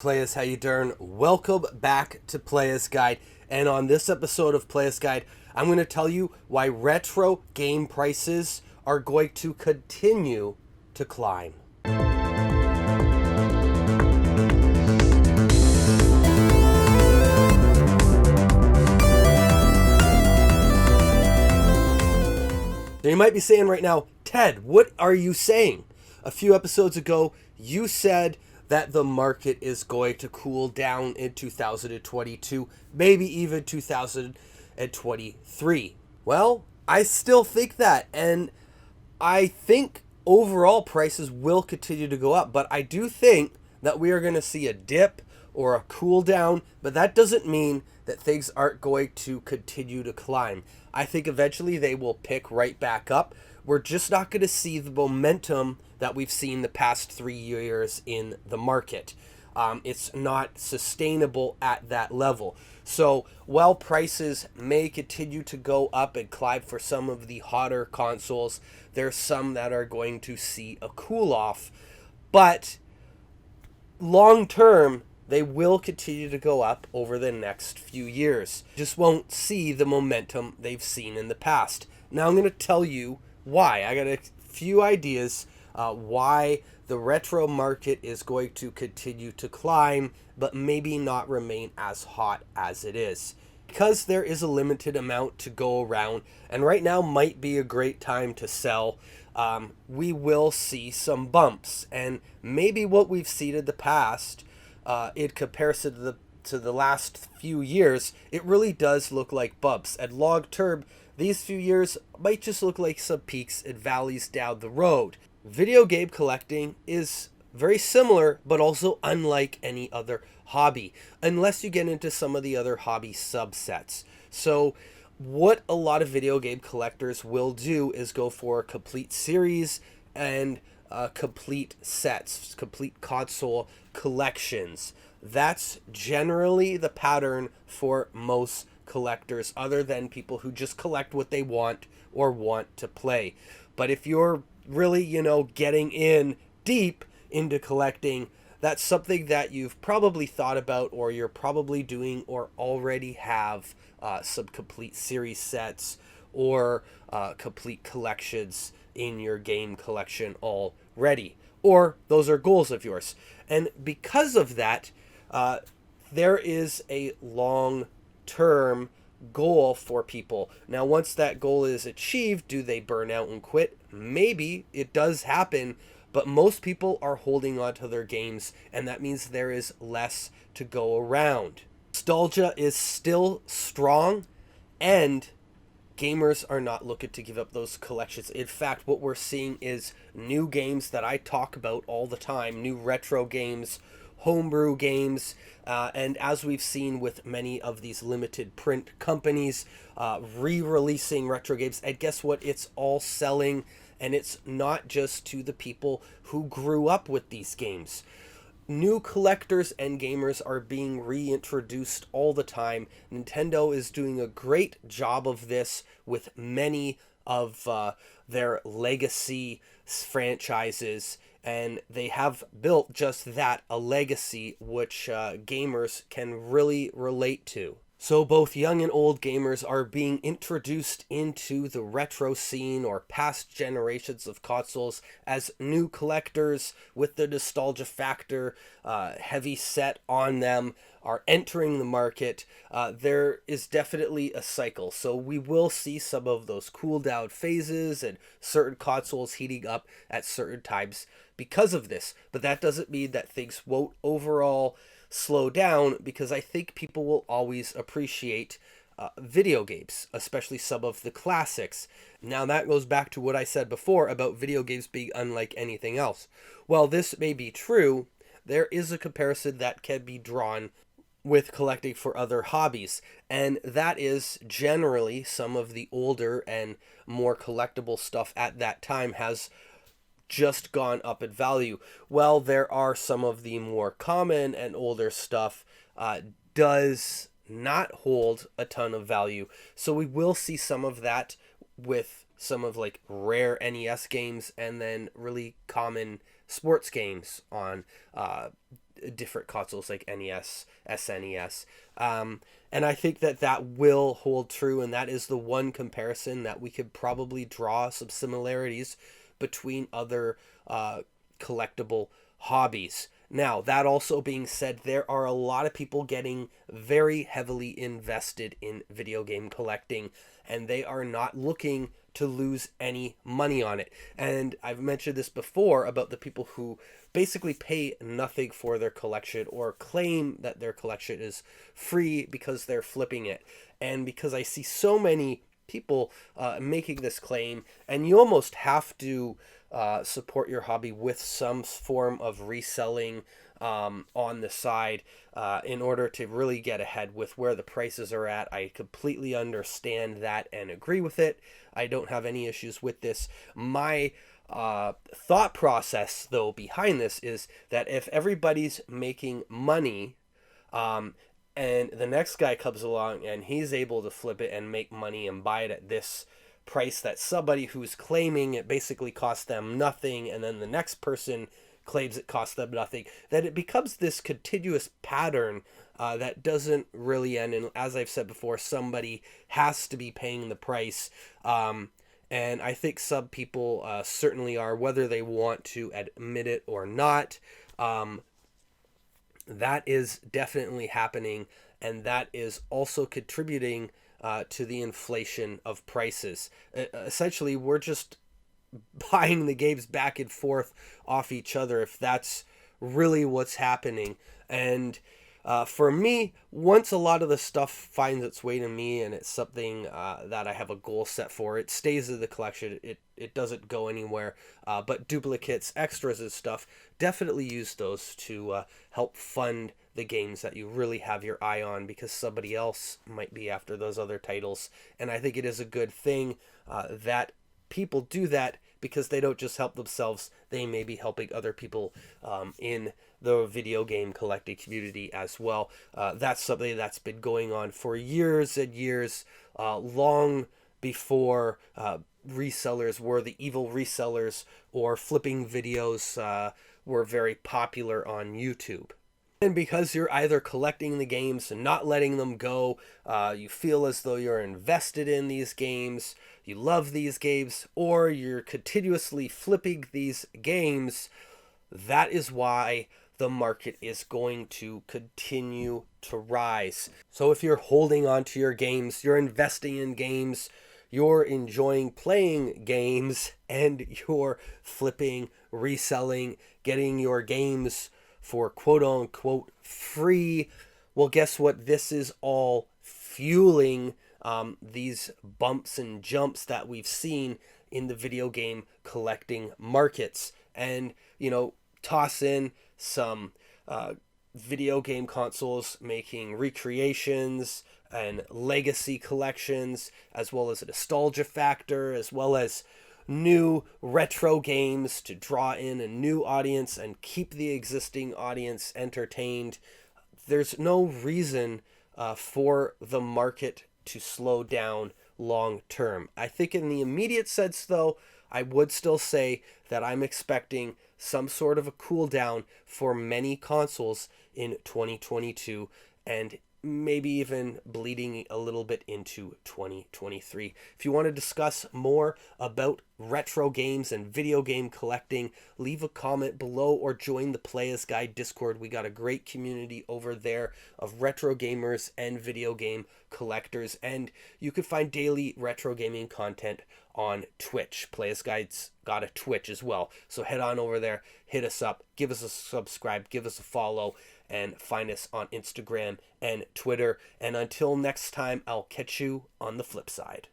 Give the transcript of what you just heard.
Playas, how you doing? Welcome back to Playas Guide. And on this episode of Playas Guide, I'm going to tell you why retro game prices are going to continue to climb. Now you might be saying right now, Ted, what are you saying? A few episodes ago, you said that the market is going to cool down in 2022, maybe even 2023. Well, I still think that, and I think overall prices will continue to go up, but I do think that we are going to see a dip or a cool down, but that doesn't mean that things aren't going to continue to climb. I think eventually they will pick right back up. We're just not going to see the momentum that we've seen the past 3 years in the market. It's not sustainable at that level. So while prices may continue to go up and climb for some of the hotter consoles, there's some that are going to see a cool off. But long term, they will continue to go up over the next few years. Just won't see the momentum they've seen in the past. Now I'm going to tell you why. I got a few ideas why the retro market is going to continue to climb, but maybe not remain as hot as it is. Because there is a limited amount to go around, and right now might be a great time to sell, we will see some bumps. And maybe what we've seen in the past, in comparison to the last few years, it really does look like bumps. And long term, these few years might just look like some peaks and valleys down the road. Video game collecting is very similar, but also unlike any other hobby, unless you get into some of the other hobby subsets. So what a lot of video game collectors will do is go for a complete series and complete sets, complete console collections. That's generally the pattern for most collectors, other than people who just collect what they want or want to play. But if you're really, getting in deep into collecting, that's something that you've probably thought about, or you're probably doing, or already have some complete series sets or complete collections in your game collection already, or those are goals of yours. And because of that, there is a long-term goal for people. Now, once that goal is achieved, do they burn out and quit? Maybe it does happen, but most people are holding on to their games, and that means there is less to go around. Nostalgia is still strong, and gamers are not looking to give up those collections. In fact, what we're seeing is new games that I talk about all the time, new retro games, homebrew games, and as we've seen with many of these limited print companies, re-releasing retro games. And guess what? It's all selling, and it's not just to the people who grew up with these games. New collectors and gamers are being reintroduced all the time. Nintendo is doing a great job of this with many of their legacy franchises, and they have built just that, a legacy which gamers can really relate to. So both young and old gamers are being introduced into the retro scene or past generations of consoles as new collectors with the nostalgia factor heavy set on them are entering the market. There is definitely a cycle. So we will see some of those cool down phases and certain consoles heating up at certain times because of this. But that doesn't mean that things won't overall slow down, because I think people will always appreciate video games, especially some of the classics. Now that goes back to what I said before about video games being unlike anything else. While this may be true, there is a comparison that can be drawn with collecting for other hobbies, and that is generally some of the older and more collectible stuff at that time has just gone up in value. Well, there are some of the more common and older stuff does not hold a ton of value. So we will see some of that with some of like rare NES games and then really common sports games on different consoles like NES, SNES. And I think that that will hold true, and that is the one comparison that we could probably draw some similarities between other collectible hobbies. Now, that also being said, there are a lot of people getting very heavily invested in video game collecting, and they are not looking to lose any money on it. And I've mentioned this before about the people who basically pay nothing for their collection or claim that their collection is free because they're flipping it. And because I see so many people making this claim, and you almost have to support your hobby with some form of reselling on the side in order to really get ahead with where the prices are at. I completely understand that and agree with it. I don't have any issues with this. My thought process, though, behind this is that if everybody's making money, and the next guy comes along and he's able to flip it and make money and buy it at this price that somebody who's claiming it basically cost them nothing, and then the next person claims it cost them nothing, that it becomes this continuous pattern that doesn't really end. And as I've said before, somebody has to be paying the price. And I think some people certainly are, whether they want to admit it or not. That is definitely happening, and that is also contributing to the inflation of prices. Essentially, we're just buying the games back and forth off each other, if that's really what's happening. And for me, once a lot of the stuff finds its way to me and it's something that I have a goal set for, it stays in the collection. It doesn't go anywhere. But duplicates, extras and stuff, definitely use those to help fund the games that you really have your eye on, because somebody else might be after those other titles. And I think it is a good thing that people do that, because they don't just help themselves, they may be helping other people in the video game collecting community as well. That's something that's been going on for years and years, long before resellers were the evil resellers, or flipping videos were very popular on YouTube. And because you're either collecting the games and not letting them go, you feel as though you're invested in these games, you love these games, or you're continuously flipping these games, that is why the market is going to continue to rise. So if you're holding on to your games, you're investing in games, you're enjoying playing games, and you're flipping, reselling, getting your games for quote-unquote free, well, guess what? This is all fueling these bumps and jumps that we've seen in the video game collecting markets. And, toss in some video game consoles making recreations and legacy collections, as well as a nostalgia factor, as well as new retro games to draw in a new audience and keep the existing audience entertained. There's no reason for the market to slow down long term. I think in the immediate sense, though, I would still say that I'm expecting some sort of a cool down for many consoles in 2022, and maybe even bleeding a little bit into 2023. If you want to discuss more about retro games and video game collecting, leave a comment below or join the Playas Guide Discord. We got a great community over there of retro gamers and video game collectors, and you can find daily retro gaming content on Twitch. Playas Guide's got a Twitch as well, so head on over there, hit us up, give us a subscribe, give us a follow, and find us on Instagram and Twitter. And until next time, I'll catch you on the flip side.